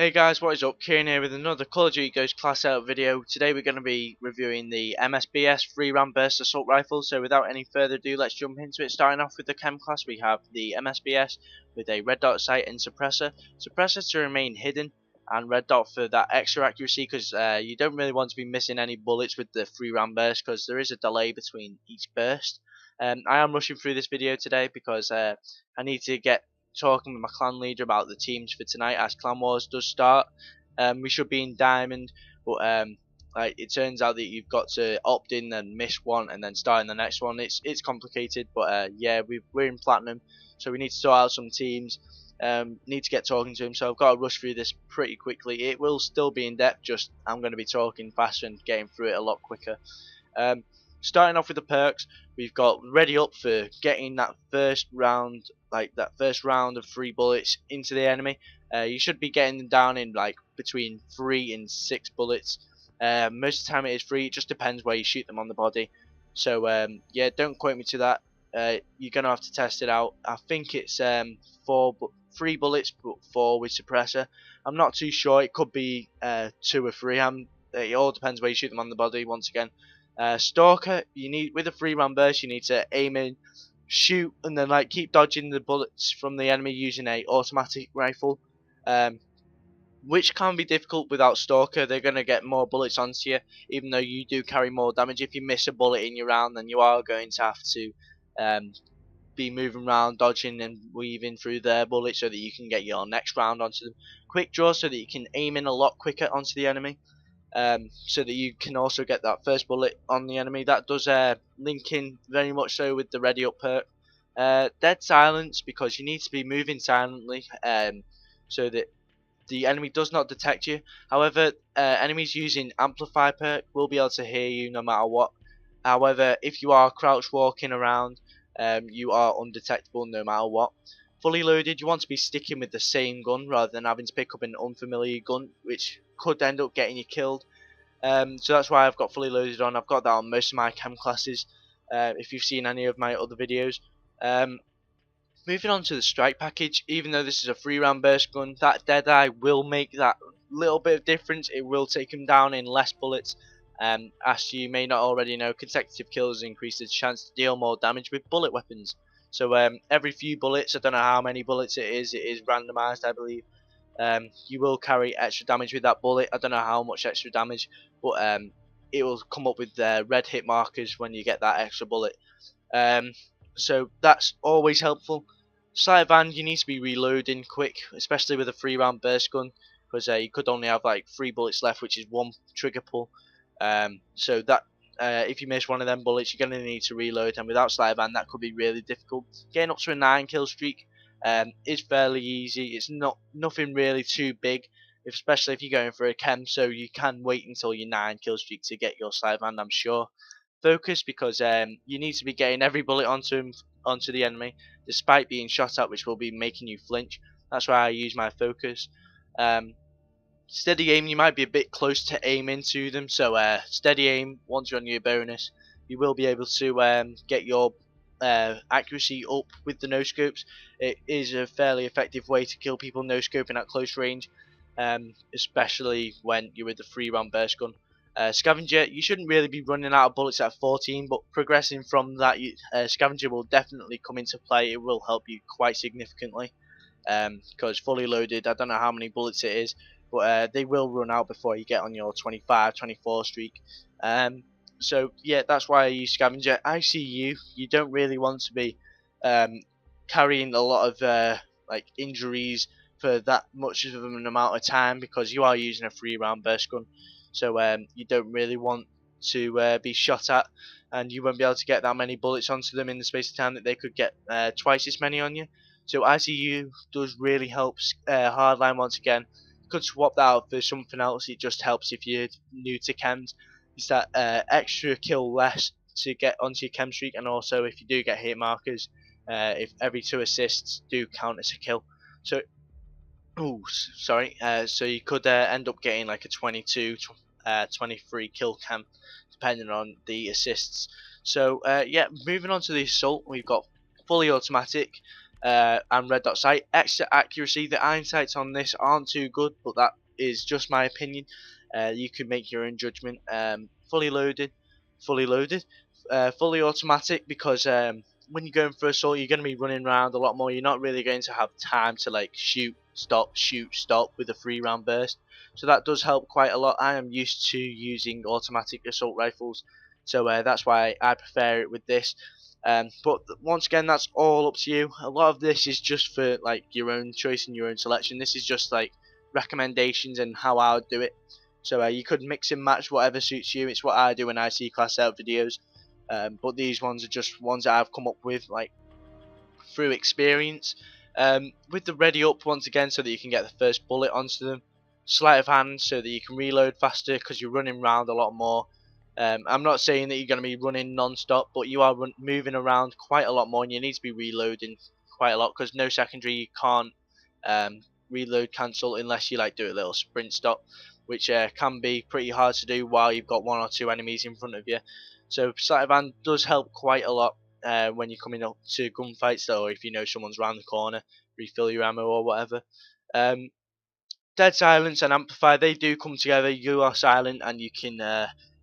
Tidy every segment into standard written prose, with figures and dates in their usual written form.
Hey guys, what is up? Kieran here with another Call of Duty Ghost class out video. Today we're going to be reviewing the MSBS free round burst assault rifle. So without any further ado, let's jump into it. Starting off with the K.E.M class, we have the MSBS with a red dot sight and suppressor. Suppressor to remain hidden, and red dot for that extra accuracy, because you don't really want to be missing any bullets with the free round burst, because there is a delay between each burst. I am rushing through this video today because I need to get talking with my clan leader about the teams for tonight, as Clan Wars does start. We should be in Diamond, but like it turns out that you've got to opt in and miss one and then start in the next one. It's complicated, but yeah, we're in Platinum, so we need to sort out some teams. Need to get talking to him, so I've got to rush through this pretty quickly. It will still be in depth, just I'm going to be talking faster and getting through it a lot quicker. Starting off with the perks, we've got ready up for getting that first round, like that first round of 3 bullets into the enemy. You should be getting them down in like between 3 and 6 bullets. Most of the time it is 3, it just depends where you shoot them on the body. So yeah, don't quote me to that. You're gonna have to test it out. I think it's 3 bullets, but 4 with suppressor. I'm not too sure. It could be 2 or 3. It all depends where you shoot them on the body. Once again. Stalker, you need with a 3 round burst, you need to aim in, shoot, and then like keep dodging the bullets from the enemy using a automatic rifle, which can be difficult without Stalker. They're gonna get more bullets onto you, even though you do carry more damage. If you miss a bullet in your round, then you are going to have to be moving around, dodging and weaving through their bullets so that you can get your next round onto them. Quick draw so that you can aim in a lot quicker onto the enemy. So that you can also get that first bullet on the enemy. That does link in very much so with the ready up perk. Dead silence, because you need to be moving silently so that the enemy does not detect you. However, enemies using amplify perk will be able to hear you no matter what. However, if you are crouch walking around, you are undetectable no matter what. Fully loaded, you want to be sticking with the same gun rather than having to pick up an unfamiliar gun, which could end up getting you killed. So that's why I've got fully loaded on. I've got that on most of my K.E.M classes, if you've seen any of my other videos. Moving on to the strike package, even though this is a 3 round burst gun, that Deadeye will make that little bit of difference. It will take him down in less bullets. As you may not already know, consecutive kills increase the chance to deal more damage with bullet weapons. So every few bullets, I don't know how many bullets it is randomised, I believe. You will carry extra damage with that bullet. I don't know how much extra damage, but it will come up with red hit markers when you get that extra bullet. So that's always helpful. Sleight of hand, you need to be reloading quick, especially with a 3 round burst gun, because you could only have like 3 bullets left, which is 1 trigger pull. So that if you miss one of them bullets, you're going to need to reload, and without sleight of hand, that could be really difficult. Getting up to a 9 kill streak is fairly easy. It's nothing really too big, especially if you're going for a K.E.M, so you can wait until your 9 kill streak to get your sleight of hand, I'm sure. Focus, because you need to be getting every bullet onto the enemy, despite being shot at, which will be making you flinch. That's why I use my focus. Steady aim, you might be a bit close to aim into them, so steady aim, once you're on your bonus, you will be able to get your accuracy up with the no scopes. It is a fairly effective way to kill people no scoping at close range, especially when you're with the 3 round burst gun. Scavenger, you shouldn't really be running out of bullets at 14, but progressing from that, Scavenger will definitely come into play. It will help you quite significantly, because fully loaded, I don't know how many bullets it is, but they will run out before you get on your 25, 24 streak. So yeah, that's why I use Scavenger. ICU, you don't really want to be carrying a lot of like injuries for that much of an amount of time, because you are using a 3 round burst gun. So you don't really want to be shot at, and you won't be able to get that many bullets onto them in the space of time that they could get twice as many on you. So ICU does really help hardline once again. You could swap that out for something else. It just helps if you're new to chems. It's that extra kill less to get onto your chem streak, and also if you do get hit markers, if every 2 assists do count as a kill. So so you could end up getting like a 22, 23 kill cam, depending on the assists. So yeah, moving on to the assault, we've got fully automatic. and red dot sight. Extra accuracy. The iron sights on this aren't too good, but that is just my opinion. You can make your own judgment. Fully loaded, fully loaded, fully automatic, because when you're going for assault, you're going to be running around a lot more. You're not really going to have time to like shoot, stop with a 3 round burst. So that does help quite a lot. I am used to using automatic assault rifles, so that's why I prefer it with this. But once again, that's all up to you. A lot of this is just for like your own choice and your own selection. This is just like recommendations and how I would do it. So you could mix and match whatever suits you. It's what I do when I see class out videos. But these ones are just ones that I've come up with like through experience. With the ready up once again, so that you can get the first bullet onto them. Sleight of hand, so that you can reload faster because you're running around a lot more. I'm not saying that you're going to be running non-stop, but you are moving around quite a lot more, and you need to be reloading quite a lot because no secondary, you can't um, reload cancel unless you like do a little sprint stop, which can be pretty hard to do while you've got 1 or 2 enemies in front of you. So sleight of hand does help quite a lot when you're coming up to gunfights, or if you know someone's round the corner, refill your ammo or whatever. Um, Dead silence and amplify, they do come together. You are silent and you can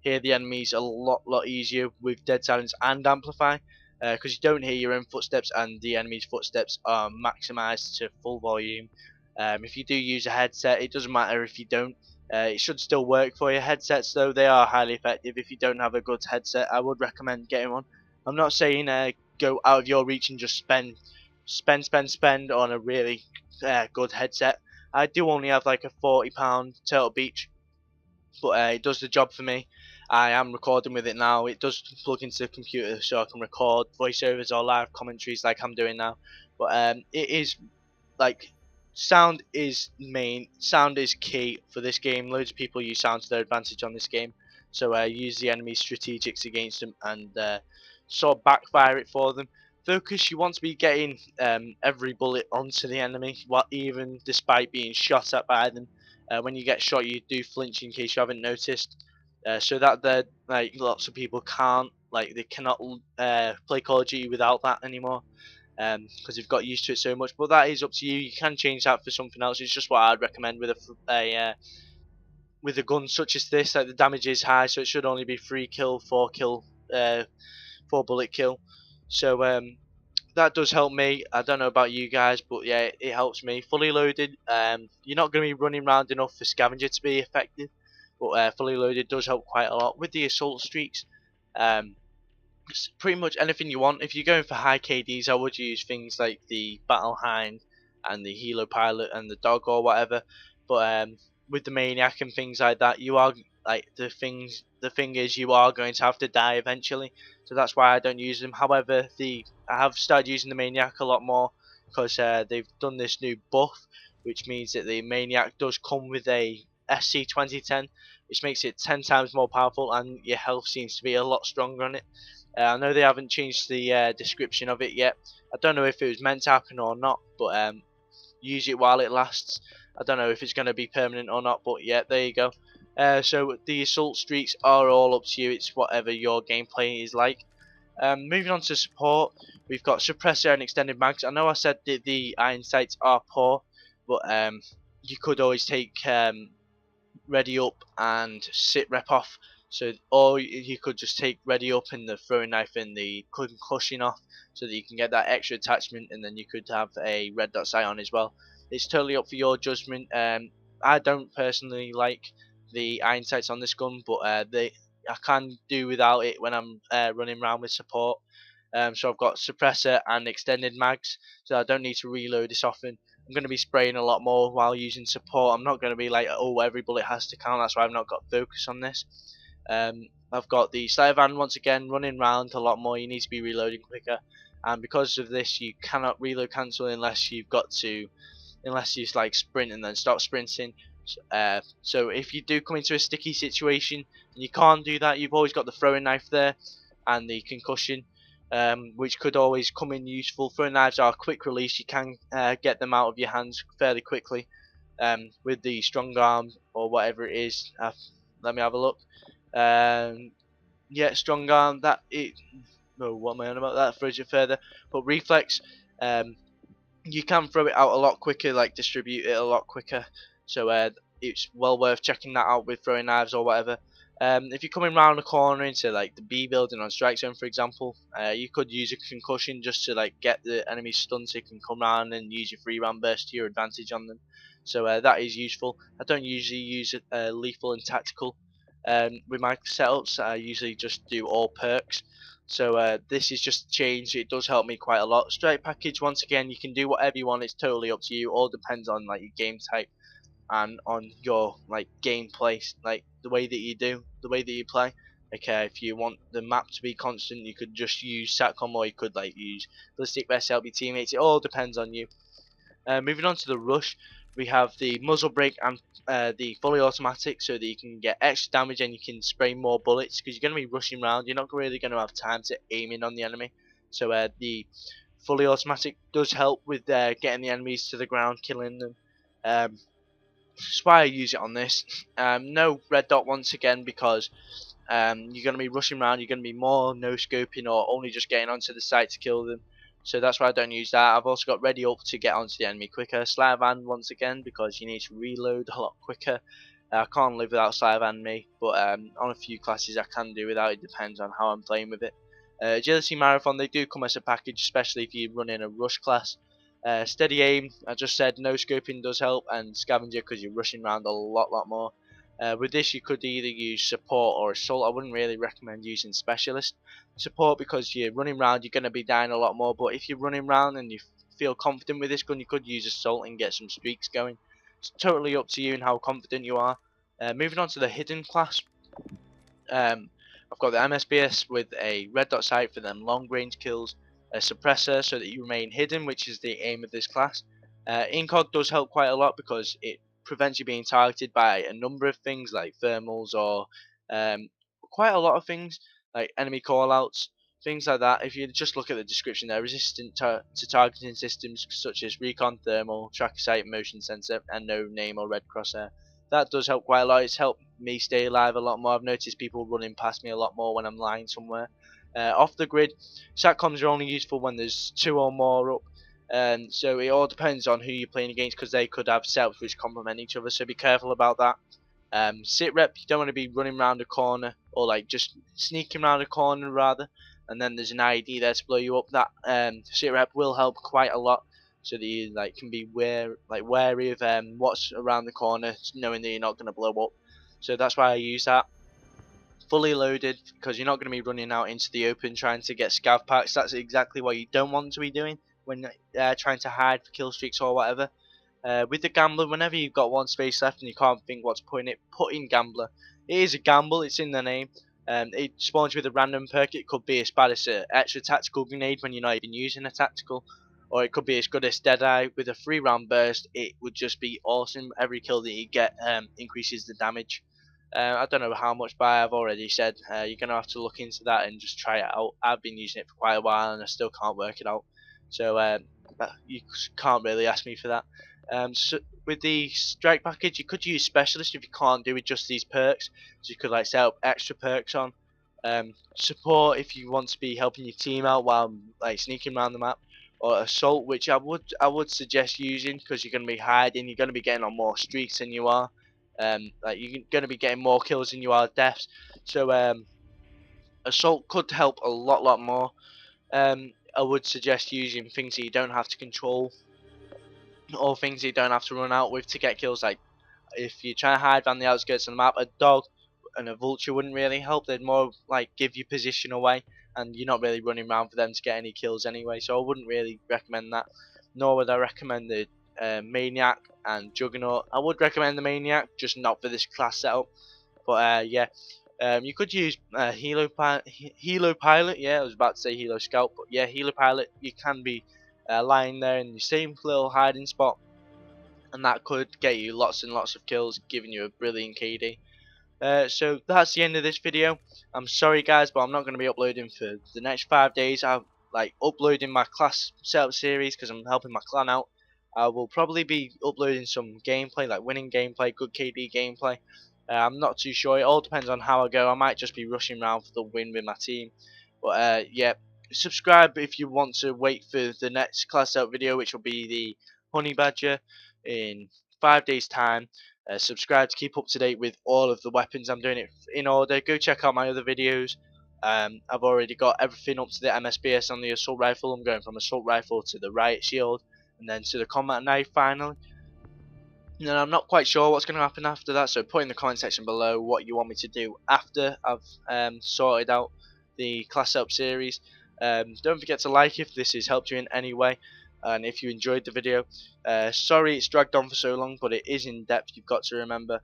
hear the enemies a lot easier with dead silence and amplify, because you don't hear your own footsteps and the enemy's footsteps are maximized to full volume. If you do use a headset, it doesn't matter if you don't. It should still work for your headsets though. They are highly effective. If you don't have a good headset, I would recommend getting one. I'm not saying go out of your reach and just spend on a really good headset. I do only have like a £40 Turtle Beach, but it does the job for me. I am recording with it now. It does plug into the computer, so I can record voiceovers or live commentaries like I'm doing now. But it is like sound is key for this game. Loads of people use sound to their advantage on this game, so use the enemy's strategics against them and sort of backfire it for them. Focus, you want to be getting every bullet onto the enemy, even despite being shot at by them. When you get shot, you do flinch in case you haven't noticed, so that like lots of people can't, like they cannot play Call of Duty without that anymore, because you've got used to it so much. But that is up to you. You can change that for something else. It's just what I'd recommend with a gun such as this. Like the damage is high, so it should only be 3 kill, 4 kill, 4 bullet kill. So that does help me. I don't know about you guys, but yeah, it helps me. Fully loaded, you're not going to be running around enough for scavenger to be effective, but fully loaded does help quite a lot with the assault streaks. Um, pretty much anything you want. If you're going for high KDs, I would use things like the Battle Hind and the Helo Pilot and the Dog or whatever. But with the Maniac and things like that, you are like The thing is, you are going to have to die eventually. So that's why I don't use them. However, I have started using the Maniac a lot more because they've done this new buff, which means that the Maniac does come with a SC 2010, which makes it 10 times more powerful, and your health seems to be a lot stronger on it. I know they haven't changed the description of it yet. I don't know if it was meant to happen or not, but use it while it lasts. I don't know if it's going to be permanent or not, but yeah, there you go. So the assault streaks are all up to you. It's whatever your gameplay is like. Moving on to support, we've got suppressor and extended mags. I know I said that the iron sights are poor, but you could always take ready up and sit rep off. So, or you could just take ready up and the throwing knife and the concussion off, so that you can get that extra attachment, and then you could have a red dot sight on as well. It's totally up for your judgment. I don't personally like the iron sights on this gun, but I can do without it when I'm running around with support. So I've got suppressor and extended mags, so I don't need to reload this often. I'm going to be spraying a lot more while using support. I'm not going to be like, oh, every bullet has to count. That's why I've not got focus on this. I've got the sleight of hand once again, running around a lot more. You need to be reloading quicker, and because of this, you cannot reload cancel unless you like sprint and then stop sprinting. So if you do come into a sticky situation and you can't do that, you've always got the throwing knife there and the concussion, which could always come in useful. Throwing knives are quick release. You can get them out of your hands fairly quickly with the strong arm or whatever it is. Let me have a look. Yeah, strong arm. That it. No, what am I on about? That throws it further. But reflex. you can throw it out a lot quicker, like distribute it a lot quicker. So it's well worth checking that out with throwing knives or whatever. If you're coming round the corner into like the B building on strike zone, for example, you could use a concussion just to like get the enemy stunned so you can come round and use your free round burst to your advantage on them. So that is useful. I don't usually use it lethal and tactical with my setups. I usually just do all perks. So this is just a change. It does help me quite a lot. Strike package, once again, you can do whatever you want. It's totally up to you. All depends on like your game type and on your like gameplay, like the way that you do, the way that you play. Okay, if you want the map to be constant, you could just use satcom, or you could like use ballistic vest to help your teammates. It all depends on you. Moving on to the rush, we have the muzzle brake and the fully automatic, so that you can get extra damage and you can spray more bullets because you're going to be rushing around. You're not really going to have time to aim in on the enemy. So the fully automatic does help with getting the enemies to the ground, killing them. That's why I use it on this. No red dot once again because you're going to be rushing around, you're going to be more no scoping or only just getting onto the site to kill them. So that's why I don't use that. I've also got ready up to get onto the enemy quicker. Sleight of hand once again because you need to reload a lot quicker. I can't live without sleight of hand me, but on a few classes I can do without. It depends on how I'm playing with it. Agility marathon, they do come as a package, especially if you run in a rush class. Steady aim, I just said no scoping does help, and scavenger because you're rushing around a lot more. With this you could either use support or assault. I wouldn't really recommend using specialist. Support because you're running around, you're going to be dying a lot more, but if you're running around and you feel confident with this gun, you could use assault and get some streaks going. It's totally up to you and how confident you are. Moving on to the hidden class. I've got the MSBS with a red dot sight for them long range kills, a suppressor so that you remain hidden, which is the aim of this class. Incog does help quite a lot because it prevents you being targeted by a number of things like thermals or um, quite a lot of things like enemy callouts, things like that. If you just look at the description, they're resistant to targeting systems such as recon, thermal, tracker sight, motion sensor, and no name or red crosshair. That does help quite a lot. It's helped me stay alive a lot more. I've noticed people running past me a lot more when I'm lying somewhere. Off the grid, satcoms are only useful when there's two or more up. So it all depends on who you're playing against because they could have setups which complement each other. So be careful about that. Sit rep, you don't want to be running around a corner or like just sneaking around a corner rather. And then there's an ID there to blow you up. That sit rep will help quite a lot so that you like can be wary of what's around the corner, knowing that you're not going to blow up. So that's why I use that. Fully loaded because you're not going to be running out into the open trying to get scav packs. That's exactly what you don't want to be doing when trying to hide for kill streaks or whatever. With the gambler, whenever you've got one space left and you can't think what's putting it, put in gambler. It is a gamble, it's in the name. It spawns with a random perk. It could be as bad as an extra tactical grenade when you're not even using a tactical, or it could be as good as Deadeye with a 3-round burst. It would just be awesome. Every kill that you get increases the damage. I don't know how much, but I've already said you're gonna have to look into that and just try it out. I've been using it for quite a while and I still can't work it out, so you can't really ask me for that. So with the strike package, you could use specialist if you can't do with just these perks. So you could like set up extra perks on. Support if you want to be helping your team out while like sneaking around the map, or assault, which I would suggest using because you're going to be hiding. You're going to be getting on more streaks than you are. Like you're going to be getting more kills than you are deaths. So assault could help a lot more. I would suggest using things that you don't have to control or things you don't have to run out with to get kills. Like if you try to hide on the outskirts of the map, a dog and a vulture wouldn't really help. They'd more like give you position away, and you're not really running around for them to get any kills anyway. So I wouldn't really recommend that. Nor would I recommend the maniac and juggernaut. I would recommend the maniac, just not for this class setup. But yeah. You could use Helo Pilot. Yeah, I was about to say Helo Scout, but yeah, Helo Pilot. You can be lying there in the same little hiding spot, and that could get you lots and lots of kills, giving you a brilliant KD. So that's the end of this video. I'm sorry guys, but I'm not going to be uploading for the next 5 days. I'm like uploading my class setup series because I'm helping my clan out. I will probably be uploading some gameplay, like winning gameplay, good KD gameplay. I'm not too sure. It all depends on how I go. I might just be rushing around for the win with my team. But yeah, subscribe if you want to wait for the next class out video, which will be the honey badger in 5 days time. Subscribe to keep up to date with all of the weapons. I'm doing it in order. Go check out my other videos. I've already got everything up to the MSBS on the assault rifle. I'm going from assault rifle to the riot shield and then to the combat knife finally. And I'm not quite sure what's going to happen after that, so put in the comment section below what you want me to do after I've sorted out the class up series. Don't forget to like if this has helped you in any way, and if you enjoyed the video. Sorry it's dragged on for so long, but it is in depth, you've got to remember.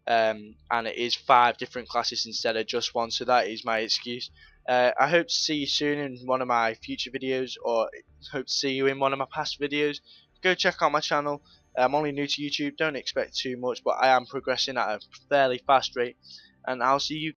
And it is 5 different classes instead of just one, so that is my excuse. I hope to see you soon in one of my future videos, or hope to see you in one of my past videos. Go check out my channel. I'm only new to YouTube, don't expect too much, but I am progressing at a fairly fast rate, and I'll see you